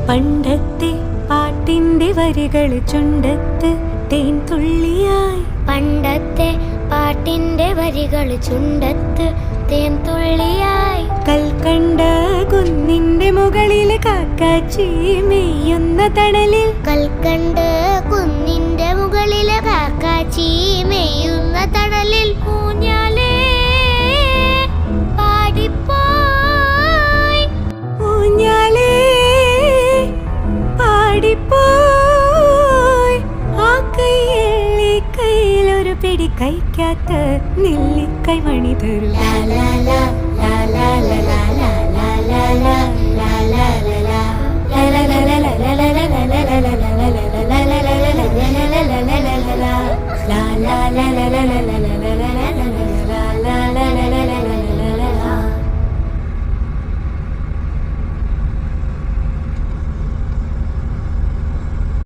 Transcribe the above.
പണ്ടത്തെ പാട്ടിന്റെ വരികൾ ചുണ്ടത്ത് തേൻ തുള്ളിയായി. പണ്ടത്തെ പാട്ടിന്റെ വരികൾ ചുണ്ടത്ത് തേൻ തുള്ളിയായി. കൽക്കണ്ട കുന്നിന്റെ മുകളിൽ കാക്കാച്ചി മെയ്യുന്ന തണലിൽ. കൽക്കണ്ട കുന്നിന്റെ മുകളിൽ കാക്കാച്ചി മെയ്യുന്ന തണലിൽ. ഊഞ്ഞാലേ പാടിപ്പോയി. ഊഞ്ഞാലേ പാടിപ്പോയി. ആ കൈയിലെ കയ്യിലൊരു പിടി കഴിക്കാത്ത നെല്ലിക്കൈ മണി തരൂ. ലാ ലാ ലാ ലാ ലാ ലാ ലാ ലാ ലാ ലാ.